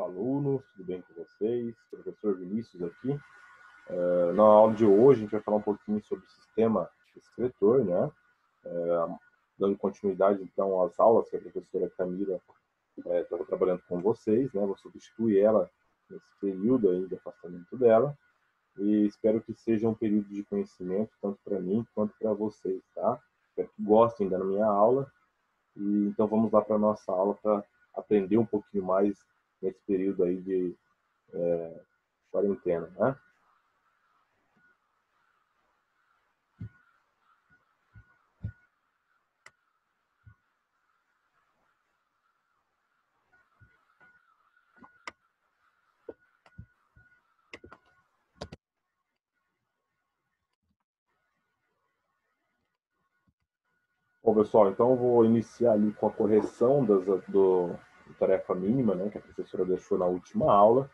Olá, alunos, tudo bem com vocês? Professor Vinícius aqui. Na aula de hoje, a gente vai falar um pouquinho sobre o sistema excretor, né? Dando continuidade, então, às aulas que a professora Camila estava trabalhando com vocês, né? Vou substituir ela nesse período aí de afastamento dela. E espero que seja um período de conhecimento, tanto para mim quanto para vocês, tá? Espero que gostem da minha aula. E então, vamos lá para a nossa aula para aprender um pouquinho mais nesse período aí de quarentena, né? Bom, pessoal, então eu vou iniciar ali com a correção do tarefa mínima, né, que a professora deixou na última aula.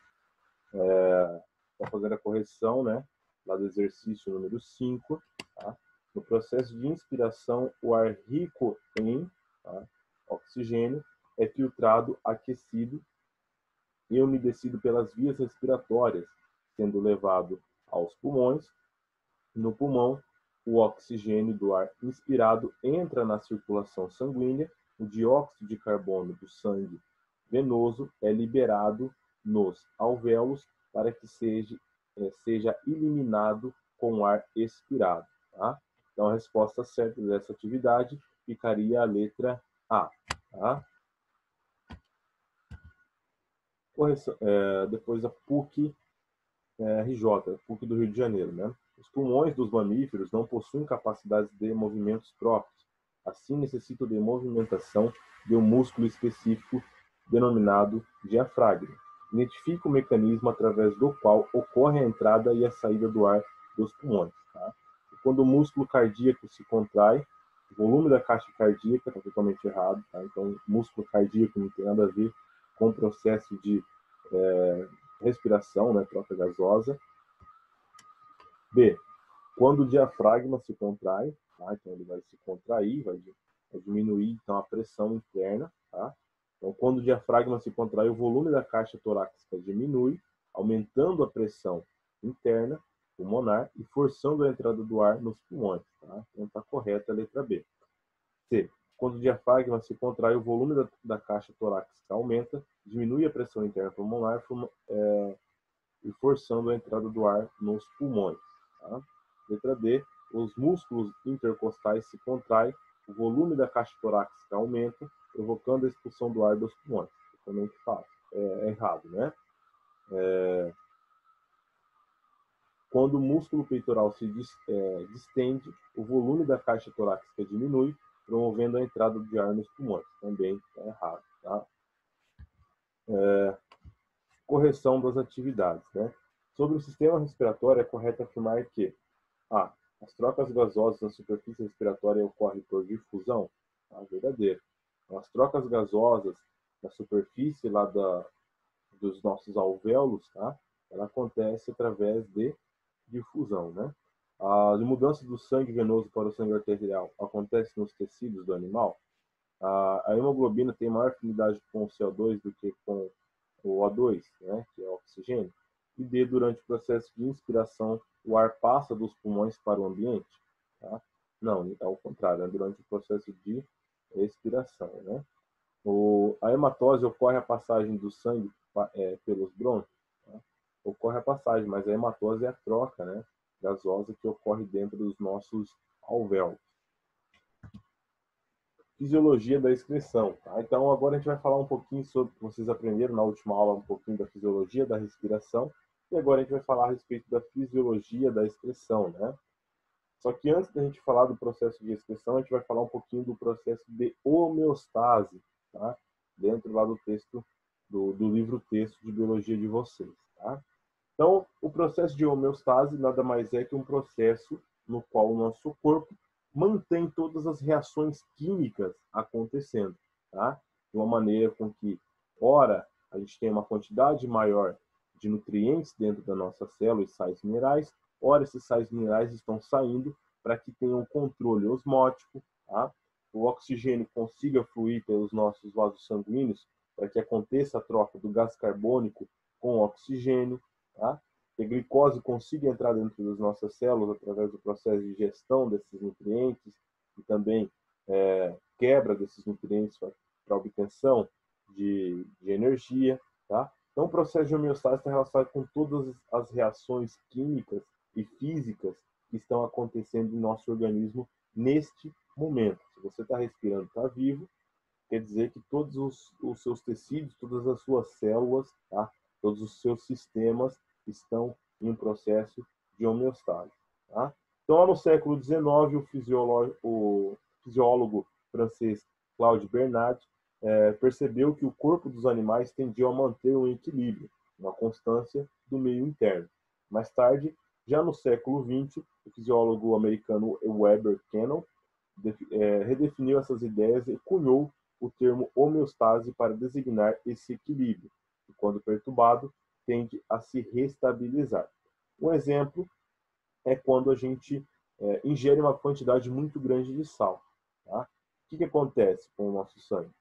Vou fazer a correção, né, lá do exercício número 5, tá? No processo de inspiração, o ar rico em oxigênio é filtrado, aquecido e umedecido pelas vias respiratórias, sendo levado aos pulmões. No pulmão, o oxigênio do ar inspirado entra na circulação sanguínea, o dióxido de carbono do sangue venoso é liberado nos alvéolos para que seja eliminado com o ar expirado. Tá? Então, a resposta certa dessa atividade ficaria a letra A. Tá? Correção, depois a PUC RJ, PUC do Rio de Janeiro, né? Os pulmões dos mamíferos não possuem capacidades de movimentos próprios. Assim, necessitam de movimentação de um músculo específico denominado diafragma. Identifica o mecanismo através do qual ocorre a entrada e a saída do ar dos pulmões. Tá? E quando o músculo cardíaco se contrai, o volume da caixa cardíaca está totalmente errado. Tá? Então, músculo cardíaco não tem nada a ver com o processo de respiração, né, troca gasosa. B, quando o diafragma se contrai, tá? Então ele vai se contrair, vai diminuir então a pressão interna, tá? Então quando o diafragma se contrai, o volume da caixa torácica diminui, aumentando a pressão interna pulmonar e forçando a entrada do ar nos pulmões, tá? Então está correta a letra B. C, quando o diafragma se contrai, o volume da caixa torácica aumenta, diminui a pressão interna pulmonar e forçando a entrada do ar nos pulmões. Tá? Letra D, os músculos intercostais se contraem, o volume da caixa torácica aumenta, provocando a expulsão do ar dos pulmões. Totalmente fácil. É errado, né? Quando o músculo peitoral se distende, o volume da caixa torácica diminui, promovendo a entrada de ar nos pulmões. Também é errado. Tá? Correção das atividades, né? Sobre o sistema respiratório, é correto afirmar que A, as trocas gasosas na superfície respiratória ocorrem por difusão. Tá? Verdadeiro. As trocas gasosas na superfície lá dos nossos alvéolos, tá? Ela acontece através de difusão, né? A mudança do sangue venoso para o sangue arterial acontece nos tecidos do animal. A hemoglobina tem maior afinidade com o CO2 do que com o O2, né, que é o oxigênio. E D, durante o processo de inspiração, o ar passa dos pulmões para o ambiente. Tá? Não, é o contrário, é durante o processo de expiração. Né? A hematose ocorre a passagem do sangue pelos brônquios. Tá? Ocorre a passagem, mas a hematose é a troca, né, gasosa que ocorre dentro dos nossos alvéolos. Fisiologia da excreção. Tá? Então, agora a gente vai falar um pouquinho sobre, vocês aprenderam na última aula um pouquinho da fisiologia da respiração, e agora a gente vai falar a respeito da fisiologia da excreção, né? Só que antes da gente falar do processo de excreção, a gente vai falar um pouquinho do processo de homeostase, tá? Dentro lá do texto, do livro texto de biologia de vocês, tá? Então, o processo de homeostase nada mais é que um processo no qual o nosso corpo mantém todas as reações químicas acontecendo, tá? De uma maneira com que, ora, a gente tem uma quantidade maior de nutrientes dentro da nossa célula e sais minerais, ora, esses sais minerais estão saindo para que tenha um controle osmótico, tá? O oxigênio consiga fluir pelos nossos vasos sanguíneos para que aconteça a troca do gás carbônico com oxigênio, tá? Que a glicose consiga entrar dentro das nossas células através do processo de gestão desses nutrientes e também quebra desses nutrientes para obtenção de energia, tá? Então, o processo de homeostase está relacionado com todas as reações químicas e físicas que estão acontecendo no nosso organismo neste momento. Se você está respirando, está vivo, quer dizer que todos os seus tecidos, todas as suas células, tá? Todos os seus sistemas estão em um processo de homeostase. Tá? Então, no século XIX, o fisiólogo francês Claude Bernard percebeu que o corpo dos animais tendia a manter um equilíbrio, uma constância do meio interno. Mais tarde, já no século XX, o fisiólogo americano Weber Cannon redefiniu essas ideias e cunhou o termo homeostase para designar esse equilíbrio, que, quando perturbado, tende a se restabilizar. Um exemplo é quando a gente ingere uma quantidade muito grande de sal. Tá? O que acontece com o nosso sangue?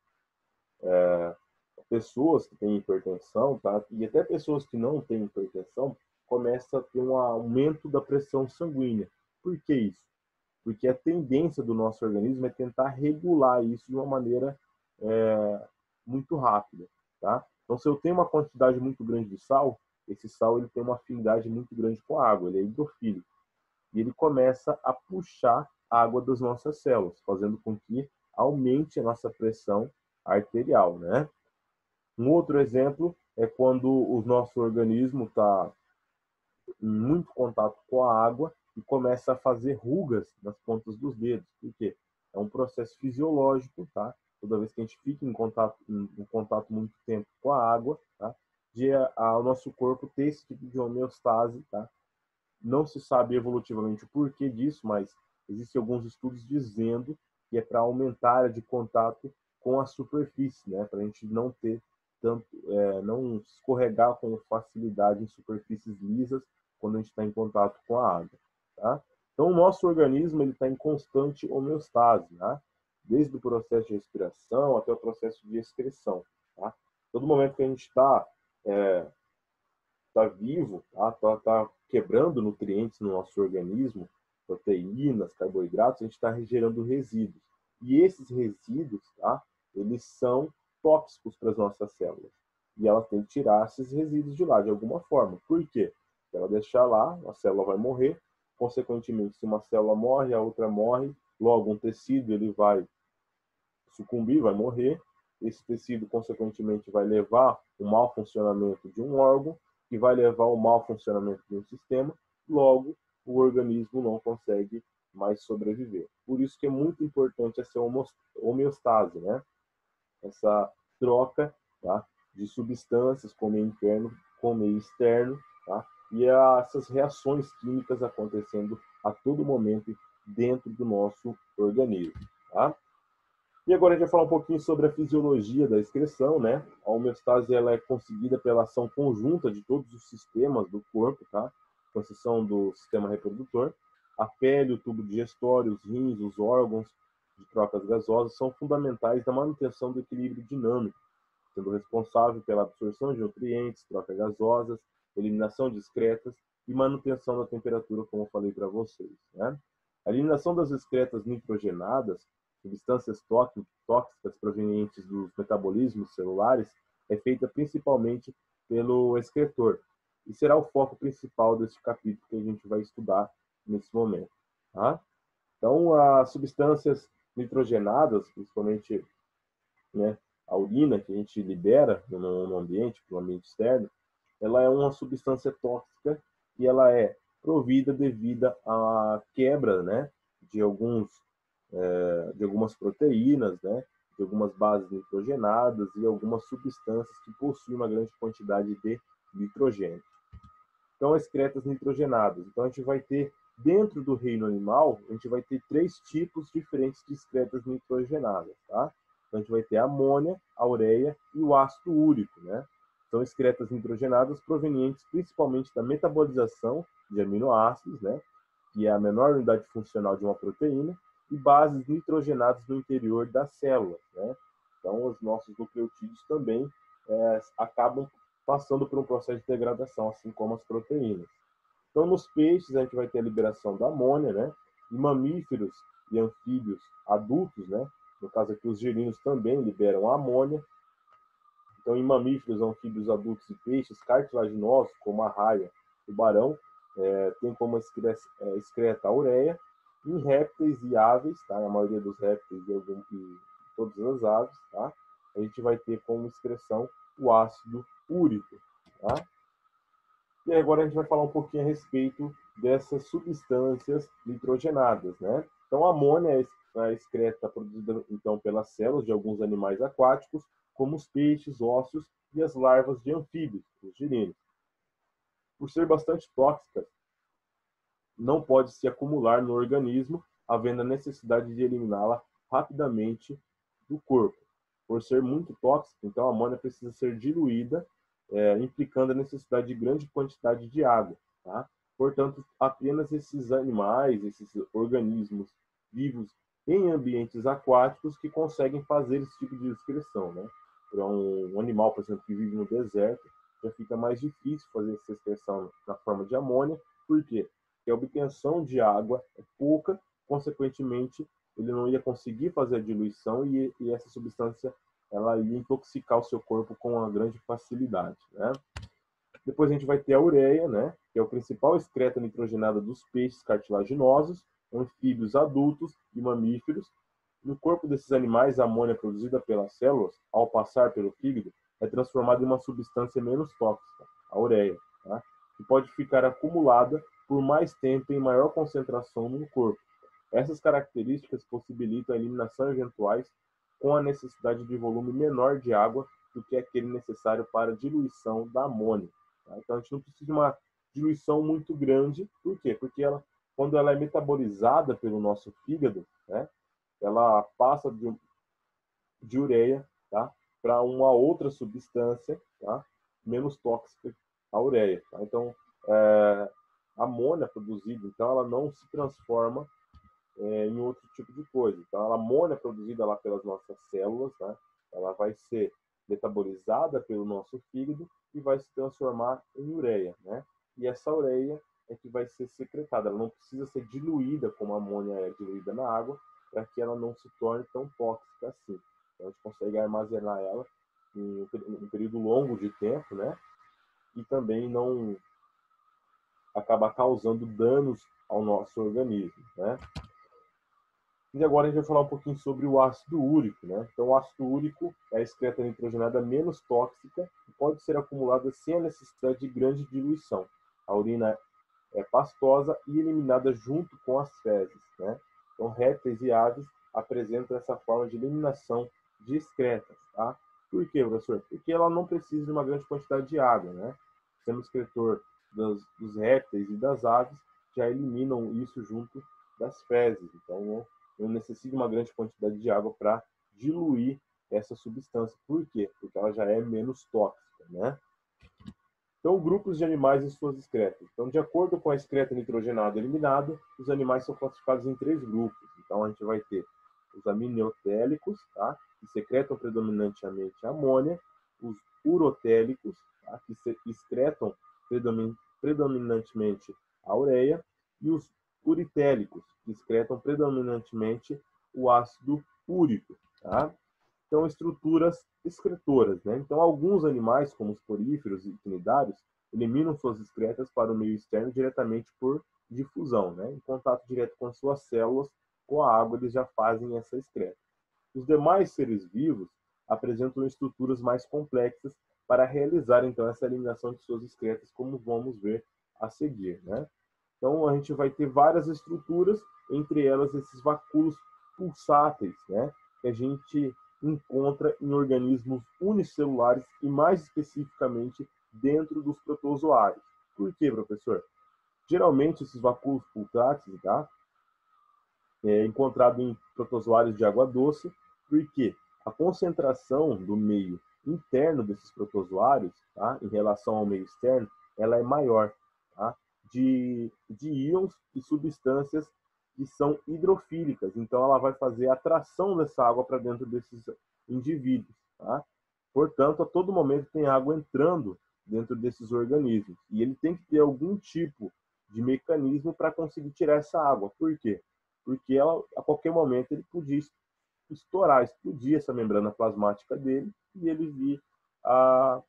Pessoas que têm hipertensão, tá? E até pessoas que não têm hipertensão, começam a ter um aumento da pressão sanguínea. Por que isso? Porque a tendência do nosso organismo é tentar regular isso de uma maneira muito rápida. Tá? Então, se eu tenho uma quantidade muito grande de sal, esse sal ele tem uma afinidade muito grande com a água, ele é hidrofílico. E ele começa a puxar a água das nossas células, fazendo com que aumente a nossa pressão arterial, né? Um outro exemplo é quando o nosso organismo está em muito contato com a água e começa a fazer rugas nas pontas dos dedos. Por quê? É um processo fisiológico, tá? Toda vez que a gente fica em contato muito tempo com a água, tá? O nosso corpo ter esse tipo de homeostase, tá? Não se sabe evolutivamente o porquê disso, mas existem alguns estudos dizendo que é para aumentar a área de contato com a superfície, né? Para a gente não ter tanto, não escorregar com facilidade em superfícies lisas quando a gente está em contato com a água, tá? Então, o nosso organismo está em constante homeostase, tá? Desde o processo de respiração até o processo de excreção, tá? Todo momento que a gente está vivo, tá quebrando nutrientes no nosso organismo, proteínas, carboidratos, a gente está gerando resíduos. E esses resíduos, tá? Eles são tóxicos para as nossas células. E ela tem que tirar esses resíduos de lá de alguma forma. Por quê? Se ela deixar lá, a célula vai morrer. Consequentemente, se uma célula morre, a outra morre. Logo, um tecido ele vai sucumbir, vai morrer. Esse tecido, consequentemente, vai levar o mau funcionamento de um órgão, que vai levar ao mau funcionamento de um sistema. Logo, o organismo não consegue mais sobreviver. Por isso que é muito importante essa homeostase, né? Essa troca, tá? De substâncias com o meio interno, com o meio externo, tá? E essas reações químicas acontecendo a todo momento dentro do nosso organismo, tá? E agora a gente vai falar um pouquinho sobre a fisiologia da excreção, né? A homeostase ela é conseguida pela ação conjunta de todos os sistemas do corpo, tá? Com exceção do sistema reprodutor. A pele, o tubo digestório, os rins, os órgãos de trocas gasosas são fundamentais na manutenção do equilíbrio dinâmico, sendo responsável pela absorção de nutrientes, trocas gasosas, eliminação de excretas e manutenção da temperatura, como eu falei para vocês, né? A eliminação das excretas nitrogenadas, substâncias tóxicas provenientes dos metabolismos celulares, é feita principalmente pelo excretor e será o foco principal deste capítulo que a gente vai estudar nesse momento, tá? Então, as substâncias nitrogenadas, principalmente, né, a urina que a gente libera no ambiente, para o ambiente externo, ela é uma substância tóxica e ela é provida devido à quebra, né, de algumas proteínas, né, de algumas bases nitrogenadas e algumas substâncias que possuem uma grande quantidade de nitrogênio. Então, excretas nitrogenadas. Então, a gente vai ter, dentro do reino animal, a gente vai ter 3 tipos diferentes de excretas nitrogenadas, tá? Então, a gente vai ter a amônia, a ureia e o ácido úrico, né? São excretas nitrogenadas provenientes principalmente da metabolização de aminoácidos, né? Que é a menor unidade funcional de uma proteína, e bases nitrogenadas no interior das células, né? Então, os nossos nucleotídeos também acabam passando por um processo de degradação, assim como as proteínas. Então, nos peixes, a gente vai ter a liberação da amônia, né? Em mamíferos e anfíbios adultos, né? No caso aqui, os girinos também liberam a amônia. Então, em mamíferos, anfíbios adultos e peixes cartilaginosos, como a raia, tubarão, tem como excreta a ureia. Em répteis e aves, tá? A maioria dos répteis e todas as aves, tá? A gente vai ter como excreção o ácido úrico, tá? E agora a gente vai falar um pouquinho a respeito dessas substâncias nitrogenadas, né? Então, a amônia é excreta produzida então pelas células de alguns animais aquáticos, como os peixes, ossos e as larvas de anfíbios, os girinos. Por ser bastante tóxica, não pode se acumular no organismo, havendo a necessidade de eliminá-la rapidamente do corpo. Por ser muito tóxica, então a amônia precisa ser diluída, implicando a necessidade de grande quantidade de água. Tá? Portanto, apenas esses animais, esses organismos vivos em ambientes aquáticos que conseguem fazer esse tipo de excreção. Né? Para um animal, por exemplo, que vive no deserto, já fica mais difícil fazer essa excreção na forma de amônia. Por quê? Porque a obtenção de água é pouca, consequentemente, ele não ia conseguir fazer a diluição e essa substância ela ia intoxicar o seu corpo com uma grande facilidade. Né? Depois a gente vai ter a ureia, né, que é o principal excreto nitrogenado dos peixes cartilaginosos, anfíbios adultos e mamíferos. No corpo desses animais, a amônia produzida pelas células, ao passar pelo fígado, é transformada em uma substância menos tóxica, a ureia, tá? Que pode ficar acumulada por mais tempo em maior concentração no corpo. Essas características possibilitam a eliminação eventuais com a necessidade de volume menor de água do que aquele necessário para a diluição da amônia. Tá? Então, a gente não precisa de uma diluição muito grande. Por quê? Porque quando ela é metabolizada pelo nosso fígado, né, ela passa de ureia, tá, para uma outra substância, tá, menos tóxica, a ureia. Tá? Então, a amônia produzida, então, ela não se transforma em outro tipo de coisa. Então, a amônia produzida lá pelas nossas células, né, ela vai ser metabolizada pelo nosso fígado e vai se transformar em ureia, né? E essa ureia é que vai ser secretada. Ela não precisa ser diluída como a amônia é diluída na água, para que ela não se torne tão tóxica assim. Então, a gente consegue armazenar ela em um período longo de tempo, né? E também não acabar causando danos ao nosso organismo, né? E agora a gente vai falar um pouquinho sobre o ácido úrico, né? Então, o ácido úrico é a excreta nitrogenada menos tóxica e pode ser acumulada sem a necessidade de grande diluição. A urina é pastosa e eliminada junto com as fezes, né? Então, répteis e aves apresentam essa forma de eliminação de excretas, tá? Por quê, professor? Porque ela não precisa de uma grande quantidade de água, né? O sistema excretor dos répteis e das aves já eliminam isso junto das fezes. Então, não necessita de uma grande quantidade de água para diluir essa substância. Por quê? Porque ela já é menos tóxica, né? Então, grupos de animais e suas excretas. Então, de acordo com a excreta nitrogenada eliminada, os animais são classificados em 3 grupos. Então, a gente vai ter os aminotélicos, tá? Que secretam predominantemente a amônia, os urotélicos, tá? Que excretam predominantemente a ureia, e os uritélicos, que excretam predominantemente o ácido úrico, tá? Então, estruturas excretoras, né? Então, alguns animais, como os poríferos e cnidários, eliminam suas excretas para o meio externo diretamente por difusão, né? Em contato direto com suas células, com a água, eles já fazem essa excreta. Os demais seres vivos apresentam estruturas mais complexas para realizar, então, essa eliminação de suas excretas, como vamos ver a seguir, né? Então, a gente vai ter várias estruturas, entre elas esses vacúolos pulsáteis, né? Que a gente encontra em organismos unicelulares e, mais especificamente, dentro dos protozoários. Por quê, professor? Geralmente, esses vacúolos pulsáteis, tá? É encontrado em protozoários de água doce, porque a concentração do meio interno desses protozoários, tá? Em relação ao meio externo, ela é maior, tá? de íons e substâncias que são hidrofílicas. Então, ela vai fazer a atração dessa água para dentro indivíduos, tá? Portanto, a todo momento tem água entrando dentro desses organismos. E ele tem que ter algum tipo de mecanismo para conseguir tirar essa água. Por quê? Porque ela, a qualquer momento ele podia estourar, explodir essa membrana plasmática dele e ele vir a,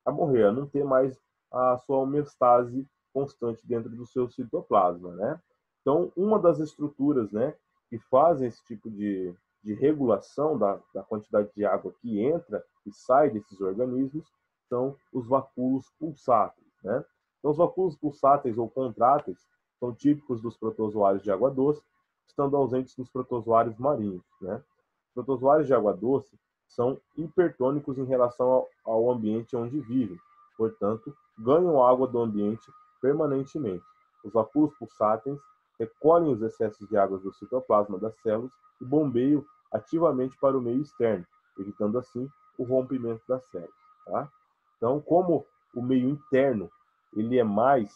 a morrer, a não ter mais a sua homeostase constante dentro do seu citoplasma, né? Então, uma das estruturas, né, que fazem esse tipo de regulação da quantidade de água que entra e sai desses organismos são os vacúolos pulsáteis, né? Então, os vacúolos pulsáteis ou contráteis são típicos dos protozoários de água doce, estando ausentes nos protozoários marinhos, né? Os protozoários de água doce são hipertônicos em relação ao ambiente onde vivem, portanto, ganham água do ambiente permanentemente. Os vacúolos pulsáteis recolhem os excessos de água do citoplasma das células e bombeiam ativamente para o meio externo, evitando assim o rompimento das células. Tá? Então, como o meio interno ele é mais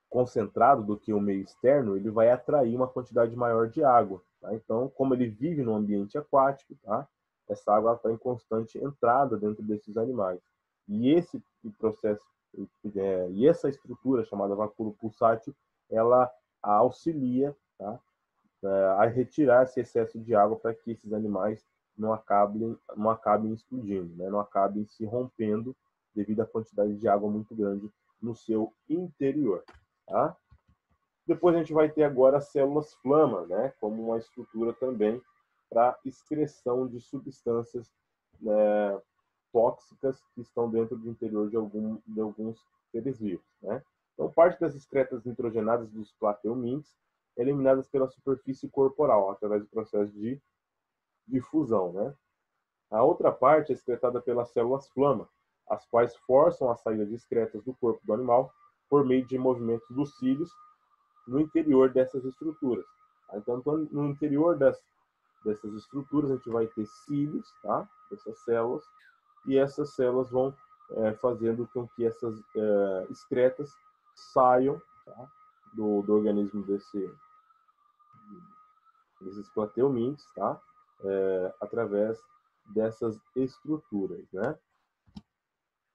concentrado do que o meio externo, ele vai atrair uma quantidade maior de água. Tá? Então, como ele vive no ambiente aquático, tá? Essa água está em constante entrada dentro desses animais. E esse processo, e essa estrutura chamada vacúolo pulsátil, ela auxilia, tá? A retirar esse excesso de água para que esses animais não acabem explodindo, né? Não acabem se rompendo devido à quantidade de água muito grande no seu interior. Tá? Depois a gente vai ter agora as células flama, né, como uma estrutura também para excreção de substâncias, né, tóxicas que estão dentro do interior de alguns seres vivos. Né? Então, parte das excretas nitrogenadas dos plateumintes é eliminadas pela superfície corporal, através do processo de difusão. Né? A outra parte é excretada pelas células flama, as quais forçam a saída de excretas do corpo do animal por meio de movimentos dos cílios no interior dessas estruturas. Então, no interior dessas estruturas, a gente vai ter cílios, tá? Dessas células, e essas células vão fazendo com que essas excretas saiam, tá? do organismo desses plateumintes, tá? Através dessas estruturas, né?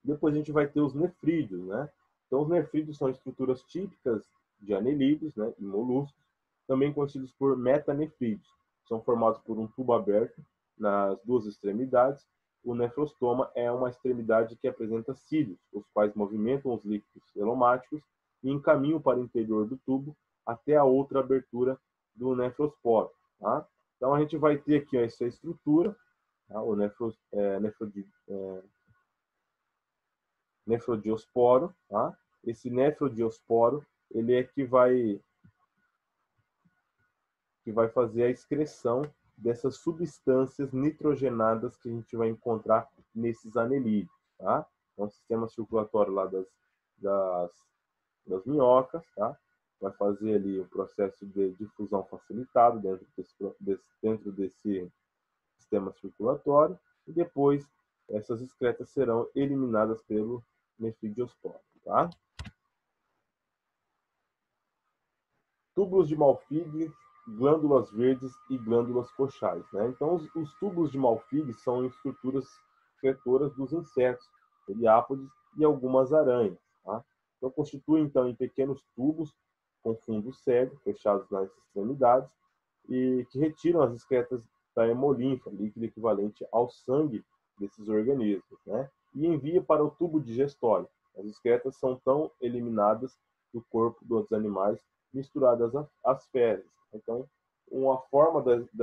Depois a gente vai ter os nefrídeos, né? Então, os nefrídeos são estruturas típicas de anelídeos, né, e moluscos, também conhecidos por metanefrídeos. São formados por um tubo aberto nas duas extremidades. O nefrostoma é uma extremidade que apresenta cílios, os quais movimentam os líquidos celomáticos e encaminham para o interior do tubo até a outra abertura do nefrosporo. Tá? Então, a gente vai ter aqui essa estrutura, tá? O nefrodiosporo, tá? Esse nefrodiosporo, ele é que vai fazer a excreção dessas substâncias nitrogenadas que a gente vai encontrar nesses anelídeos, tá? Então, o sistema circulatório lá das minhocas, tá? Vai fazer ali o processo de difusão facilitado dentro desse sistema circulatório e depois essas excretas serão eliminadas pelo nefridiosporo, tá? Túbulos de Malpighi, glândulas verdes e glândulas coxais, né? Então, os túbulos de Malpighi são estruturas excretoras dos insetos, heliápodes e algumas aranhas, tá? Então, constituem, então, em pequenos tubos com fundo cego, fechados nas extremidades, e que retiram as excretas da hemolinfa, líquido equivalente ao sangue desses organismos, né? E envia para o tubo digestório. As excretas são tão eliminadas do corpo dos animais misturadas às fezes. Então, uma forma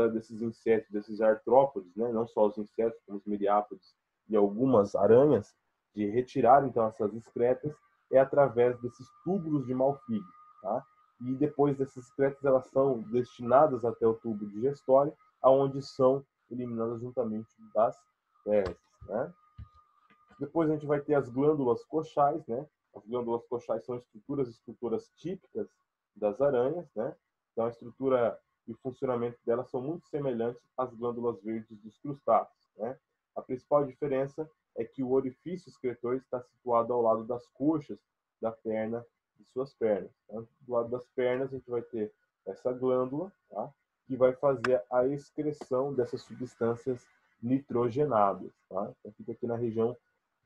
desses insetos, desses artrópodes, né? Não só os insetos, como os miriápodes e algumas aranhas, de retirar então essas excretas é através desses túbulos de Malpighi, tá? E depois dessas excretas elas são destinadas até o tubo digestório, aonde são eliminadas juntamente das fezes, né? Depois a gente vai ter as glândulas coxais, né? As glândulas coxais são estruturas típicas das aranhas, né? Então a estrutura e o funcionamento delas são muito semelhantes às glândulas verdes dos crustáceos, né? A principal diferença é que o orifício excretor está situado ao lado das coxas da perna de suas pernas. Então, do lado das pernas a gente vai ter essa glândula, tá? Que que vai fazer a excreção dessas substâncias nitrogenadas, tá? Então, fica aqui na região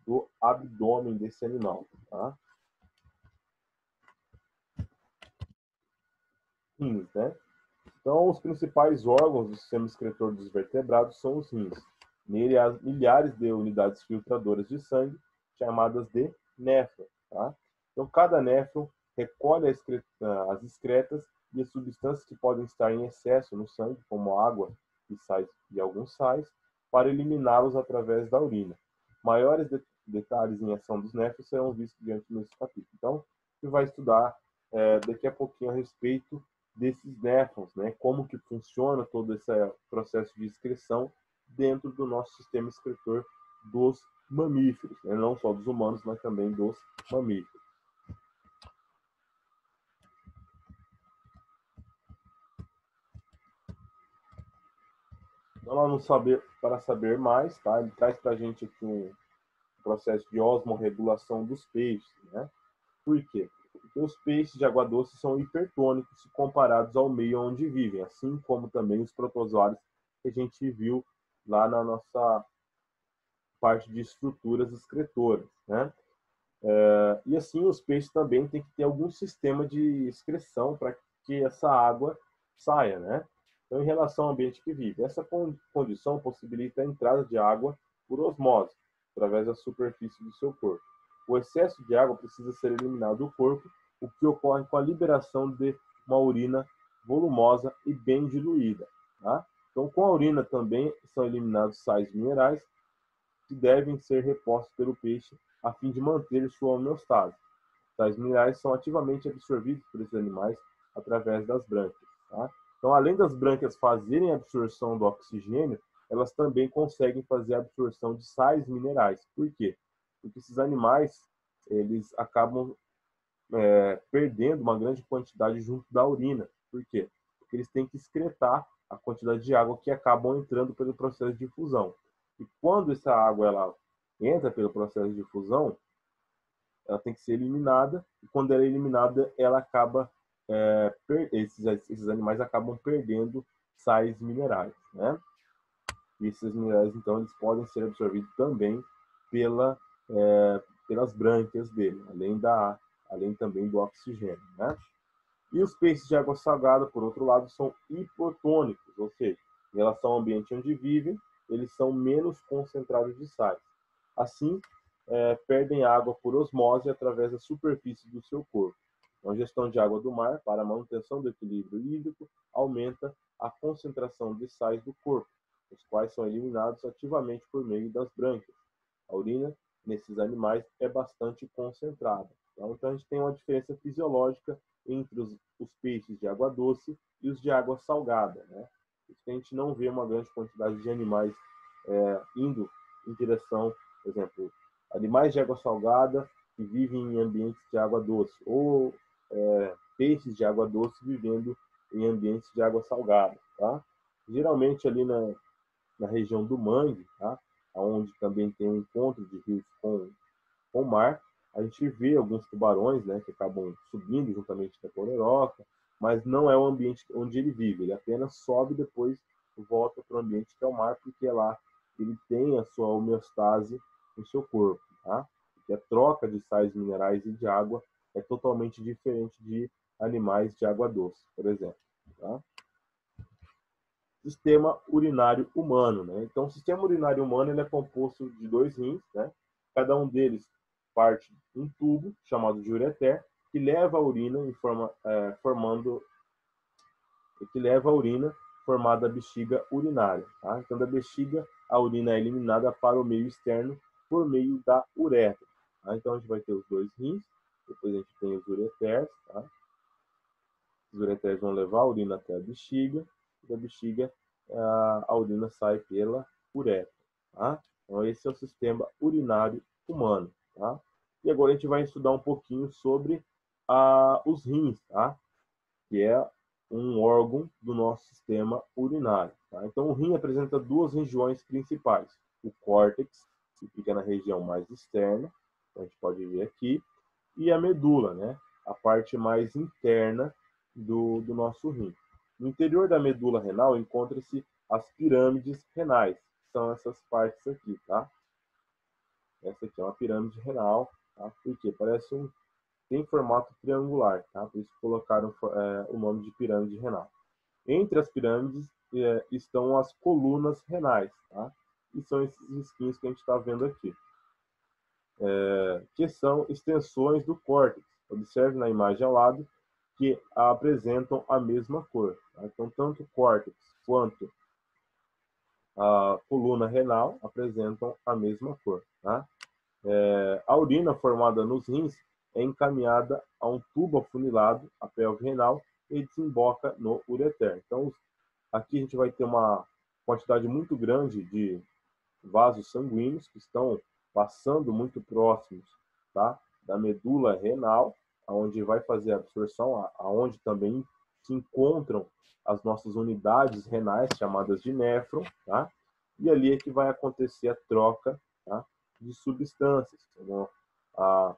do abdômen desse animal, tá? Rins, né? Então, os principais órgãos do sistema excretor dos vertebrados são os rins. Nele há milhares de unidades filtradoras de sangue, chamadas de néfron, tá? Então, cada néfron recolhe as excretas e as substâncias que podem estar em excesso no sangue, como água e sais e alguns sais, para eliminá-los através da urina. Maiores detalhes em ação dos néfrons serão vistos diante nesse capítulo. Então, a gente vai estudar daqui a pouquinho a respeito desses néfrons, né? Como que funciona todo esse processo de excreção dentro do nosso sistema excretor dos mamíferos, né? Não só dos humanos, mas também dos mamíferos. Então, lá no para saber mais, tá? Ele traz para a gente aqui um processo de osmorregulação dos peixes, né? Por quê? Porque os peixes de água doce são hipertônicos se comparados ao meio onde vivem, assim como também os protozoários que a gente viu lá na nossa parte de estruturas excretoras, né? E assim, os peixes também têm que ter algum sistema de excreção para que essa água saia, né? Então, em relação ao ambiente que vive, essa condição possibilita a entrada de água por osmose, através da superfície do seu corpo. O excesso de água precisa ser eliminado do corpo, o que ocorre com a liberação de uma urina volumosa e bem diluída, tá? Então, com a urina também são eliminados sais minerais que devem ser repostos pelo peixe a fim de manter sua homeostase. Tais minerais são ativamente absorvidos por esses animais através das brânquias, tá? Então, além das brânquias fazerem a absorção do oxigênio, elas também conseguem fazer a absorção de sais minerais. Por quê? Porque esses animais, eles acabam perdendo uma grande quantidade junto da urina. Por quê? Porque eles têm que excretar a quantidade de água que acabam entrando pelo processo de difusão. E quando essa água ela entra pelo processo de difusão, ela tem que ser eliminada, e quando ela é eliminada, ela acaba, esses animais acabam perdendo sais minerais, né? E esses minerais, então, eles podem ser absorvidos também pelas brânquias dele, além também do oxigênio, né? E os peixes de água salgada, por outro lado, são hipotônicos, ou seja, em relação ao ambiente onde vivem, eles são menos concentrados de sais. Assim, perdem água por osmose através da superfície do seu corpo. Então, a gestão de água do mar para a manutenção do equilíbrio hídrico aumenta a concentração de sais do corpo, os quais são eliminados ativamente por meio das brânquias. A urina nesses animais é bastante concentrada. Então, a gente tem uma diferença fisiológica entre os peixes de água doce e os de água salgada, né? Por isso que a gente não vê uma grande quantidade de animais indo em direção, por exemplo, animais de água salgada que vivem em ambientes de água doce, ou peixes de água doce vivendo em ambientes de água salgada, tá? Geralmente ali na região do mangue, tá? Onde também tem um encontro de rios com o mar, a gente vê alguns tubarões, né, que acabam subindo juntamente com a pororoca, mas não é o ambiente onde ele vive, ele apenas sobe e depois volta para o ambiente que é o mar, porque lá ele tem a sua homeostase no seu corpo, tá? Porque a troca de sais minerais e de água é totalmente diferente de animais de água doce, por exemplo, tá? Sistema urinário humano, né? Então, o sistema urinário humano ele é composto de dois rins, né? Cada um deles parte de um tubo chamado de ureter que leva a urina formada a bexiga urinária, tá? Então, da bexiga a urina é eliminada para o meio externo por meio da uretra, tá? Então, a gente vai ter os dois rins, depois a gente tem os ureteres, tá? Os ureteres vão levar a urina até a bexiga, e da bexiga a urina sai pela uretra, tá? Então, esse é o sistema urinário humano, tá? E agora a gente vai estudar um pouquinho sobre os rins, tá? Que é um órgão do nosso sistema urinário, tá? Então, o rim apresenta duas regiões principais. O córtex, que fica na região mais externa, então a gente pode ver aqui, e a medula, né? A parte mais interna do nosso rim. No interior da medula renal encontram-se as pirâmides renais, que são essas partes aqui, tá? Essa aqui é uma pirâmide renal, tá? Porque tem formato triangular, tá? Por isso colocaram o nome de pirâmide renal. Entre as pirâmides estão as colunas renais, tá? E são esses risquinhos que a gente está vendo aqui, que são extensões do córtex. Observe na imagem ao lado que apresentam a mesma cor. Tá? Então, tanto o córtex quanto a coluna renal apresentam a mesma cor. Tá? A urina formada nos rins é encaminhada a um tubo afunilado, a pelve renal, e desemboca no ureter. Então, aqui a gente vai ter uma quantidade muito grande de vasos sanguíneos que estão passando muito próximos, tá, da medula renal, aonde vai fazer a absorção, aonde também se encontram as nossas unidades renais, chamadas de néfron, tá? E ali é que vai acontecer a troca, tá, de substâncias, como a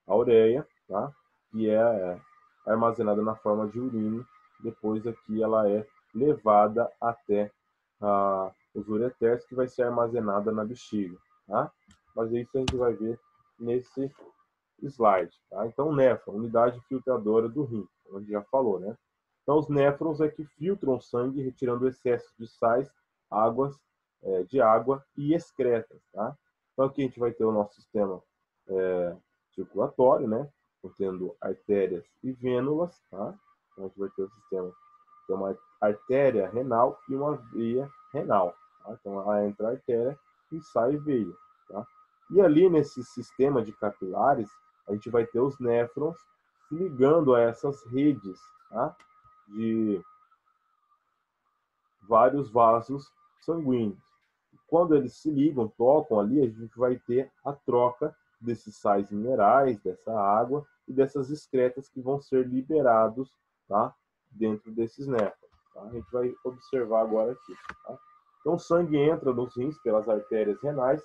ureia, tá, que é armazenada na forma de urina, depois aqui ela é levada até os ureteres, que vai ser armazenada na bexiga, tá? Mas isso a gente vai ver nesse slide, tá? Então, néfron, unidade filtradora do rim, como a gente já falou, né? Então, os néfrons é que filtram o sangue, retirando o excesso de sais, de água e excretas, tá? Então, aqui a gente vai ter o nosso sistema circulatório, né? Contendo artérias e vênulas, tá? Então, a gente vai ter o sistema, tem uma artéria renal e uma veia renal, tá? Então, lá entra a artéria e sai veia, tá? E ali nesse sistema de capilares, a gente vai ter os néfrons se ligando a essas redes, tá, de vários vasos sanguíneos. Quando eles se ligam, tocam ali, a gente vai ter a troca desses sais minerais, dessa água e dessas excretas que vão ser liberados, tá, dentro desses néfrons. Tá? A gente vai observar agora aqui. Tá? Então, o sangue entra nos rins pelas artérias renais,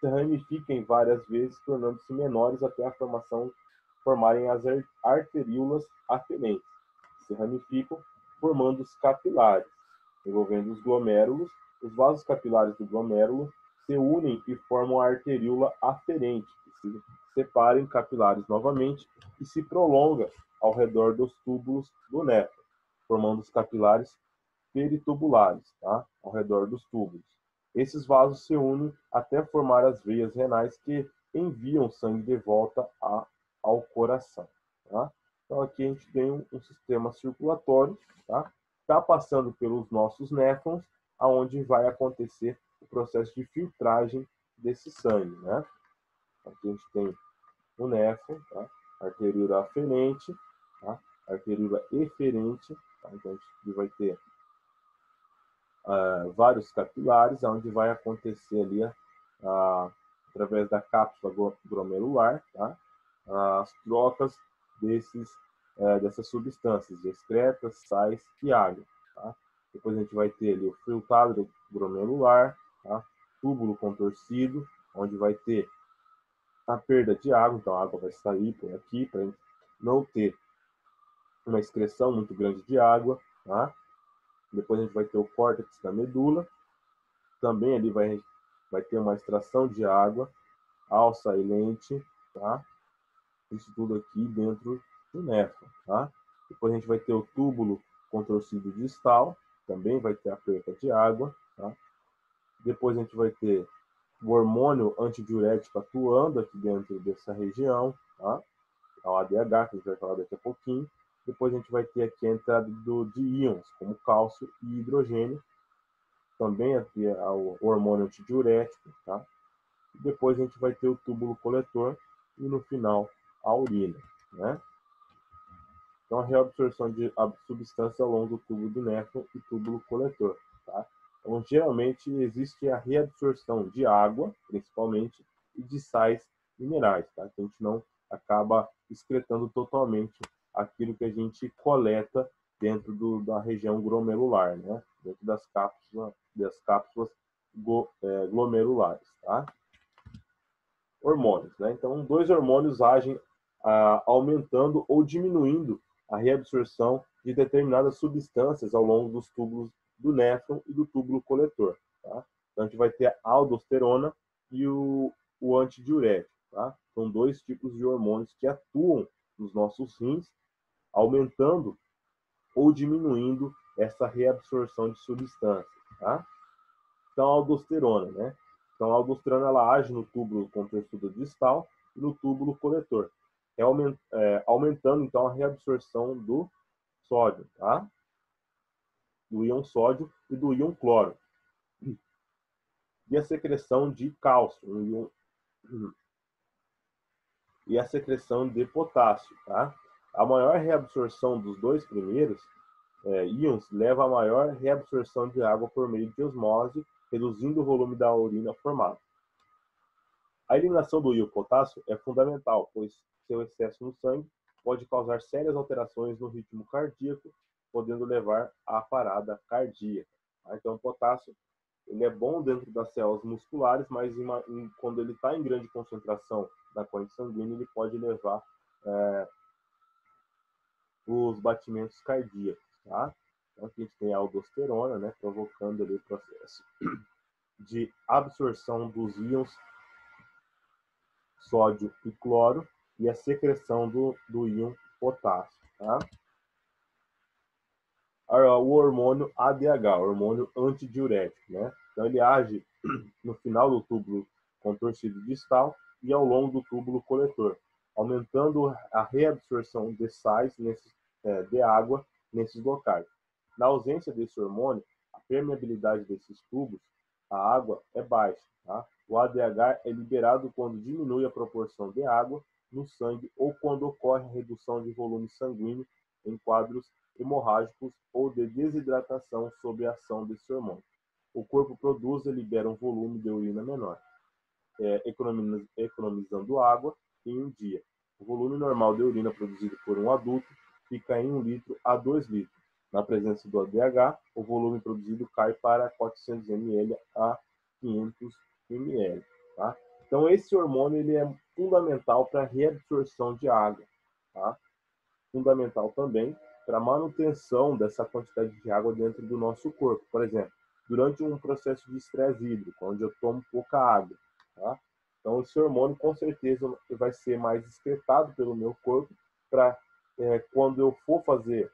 se ramifica em várias vezes, tornando-se menores até formarem as arteríolas aferentes. Se ramificam, formando os capilares, envolvendo os glomérulos. Os vasos capilares do glomérulo se unem e formam a arteríola aferente, que se separa em capilares novamente e se prolonga ao redor dos túbulos do néfron, formando os capilares peritubulares, tá? Ao redor dos túbulos. Esses vasos se unem até formar as veias renais que enviam sangue de volta ao coração. Tá? Então aqui a gente tem um sistema circulatório, tá? Está passando pelos nossos néfrons, aonde vai acontecer o processo de filtragem desse sangue, né? Aqui a gente tem o néfron, tá? Arteríola aferente, tá? Arteríola eferente, tá? Então a gente vai ter vários capilares, onde vai acontecer ali, através da cápsula glomerular, tá? As trocas dessas substâncias, excretas, sais e água. Tá? Depois a gente vai ter ali o filtrado glomerular, tá? Túbulo contorcido, onde vai ter a perda de água, então a água vai sair por aqui, para não ter uma excreção muito grande de água. Tá? Depois a gente vai ter o córtex da medula, também ali vai ter uma extração de água, alça e lente, tá? Isso tudo aqui dentro do néfron, tá? Depois a gente vai ter o túbulo contorcido distal, também vai ter a perda de água, tá? Depois a gente vai ter o hormônio antidiurético atuando aqui dentro dessa região, tá? O ADH, que a gente vai falar daqui a pouquinho. Depois a gente vai ter aqui a entrada de íons, como cálcio e hidrogênio, também aqui o hormônio antidiurético, tá? E depois a gente vai ter o túbulo coletor e no final a urina, né? Então a reabsorção de substância ao longo do tubo do néfron e túbulo coletor, tá? Então geralmente existe a reabsorção de água, principalmente, e de sais minerais, tá? Que a gente não acaba excretando totalmente aquilo que a gente coleta dentro da região glomerular, né? Dentro das cápsulas glomerulares, tá? Hormônios, né? Então, dois hormônios agem aumentando ou diminuindo a reabsorção de determinadas substâncias ao longo dos túbulos do néfron e do túbulo coletor. Tá? Então, a gente vai ter a aldosterona e o antidiurético. Tá? São dois tipos de hormônios que atuam nos nossos rins, aumentando ou diminuindo essa reabsorção de substâncias. Tá? Então, a aldosterona, né? Então, a aldosterona ela age no túbulo contrassudo distal e no túbulo coletor, aumentando então a reabsorção do sódio, tá? Do íon sódio e do íon cloro. E a secreção de cálcio, e a secreção de potássio, tá? A maior reabsorção dos dois primeiros íons leva a maior reabsorção de água por meio de osmose, reduzindo o volume da urina formado. A eliminação do íon potássio é fundamental, pois seu excesso no sangue pode causar sérias alterações no ritmo cardíaco, podendo levar à parada cardíaca. Então, o potássio ele é bom dentro das células musculares, mas quando ele está em grande concentração na corrente sanguínea, ele pode levar os batimentos cardíacos. Tá? Então, aqui a gente tem a aldosterona, né, provocando ali o processo de absorção dos íons sódio e cloro e a secreção do íon potássio. Tá? O hormônio ADH, hormônio antidiurético, né? Então ele age no final do túbulo contorcido distal e ao longo do túbulo coletor, aumentando a reabsorção de sais de água nesses locais. Na ausência desse hormônio, a permeabilidade desses tubos à água é baixa. Tá? O ADH é liberado quando diminui a proporção de água no sangue ou quando ocorre a redução de volume sanguíneo em quadros hemorrágicos ou de desidratação sob a ação desse hormônio. O corpo produz e libera um volume de urina menor, economizando água em um dia. O volume normal de urina produzido por um adulto fica em 1 litro a 2 litros. Na presença do ADH, o volume produzido cai para 400 ml a 500 ml. Tá? Então, esse hormônio ele é fundamental para a reabsorção de água. Tá? Fundamental também para a manutenção dessa quantidade de água dentro do nosso corpo. Por exemplo, durante um processo de estresse hídrico, onde eu tomo pouca água. Tá? Então, esse hormônio, com certeza, vai ser mais excretado pelo meu corpo para, quando eu for fazer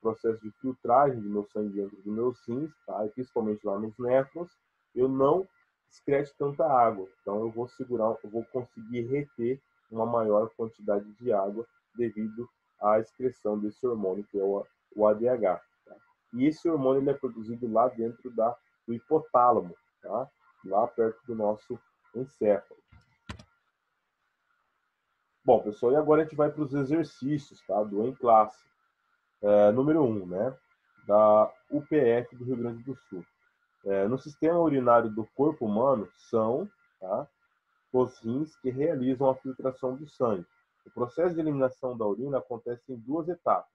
processo de filtragem de meu sangue dentro dos meus rins, tá? E principalmente lá nos néfrons, eu não excrete tanta água. Então, eu vou conseguir reter uma maior quantidade de água devido à excreção desse hormônio, que é o ADH. Tá? E esse hormônio ele é produzido lá dentro do hipotálamo, tá? Lá perto do nosso encéfalo. Bom, pessoal, e agora a gente vai para os exercícios, tá? Do em classe. Número 1, né? Da UPF do Rio Grande do Sul. No sistema urinário do corpo humano são, tá, os rins que realizam a filtração do sangue. O processo de eliminação da urina acontece em 2 etapas.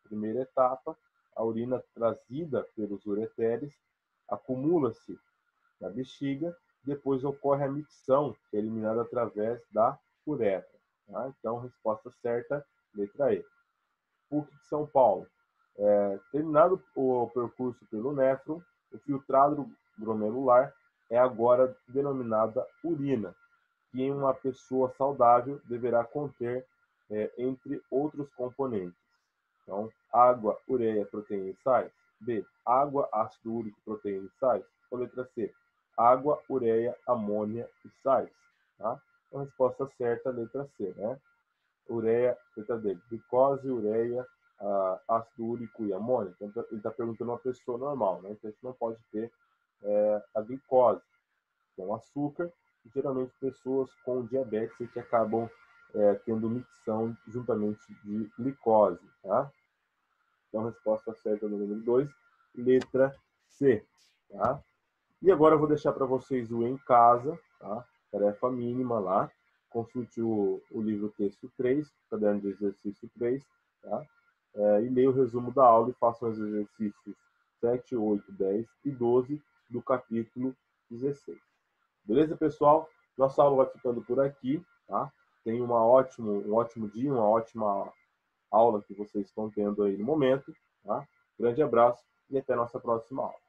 Primeira etapa, a urina trazida pelos ureteres acumula-se na bexiga, depois ocorre a micção, que é eliminada através da uretra. Tá? Então, resposta certa, letra E. PUC de São Paulo. Terminado o percurso pelo néfron, o filtrado glomerular é agora denominada urina, que em uma pessoa saudável deverá conter, entre outros componentes. Então, água, ureia, proteína e sais. B, água, ácido úrico, proteína e sais. Ou letra C, água, ureia, amônia e sais. Tá? Então, a resposta certa, letra C, né? Ureia, letra D, glicose, ureia, ácido úrico e amônia. Então, ele está perguntando uma pessoa normal, né? Então, a gente não pode ter a glicose, com açúcar, e geralmente pessoas com diabetes que acabam tendo micção juntamente de glicose, tá? Então, resposta certa no número 2, letra C, tá? E agora eu vou deixar para vocês o em casa, tá? Tarefa mínima lá. Consulte o livro texto 3, caderno de exercício 3, tá? E leia o resumo da aula e façam os exercícios 7, 8, 10 e 12 do capítulo 16. Beleza, pessoal? Nossa aula vai ficando por aqui, tá? Tenha um ótimo dia, uma ótima aula que vocês estão tendo aí no momento. Tá? Grande abraço e até a nossa próxima aula.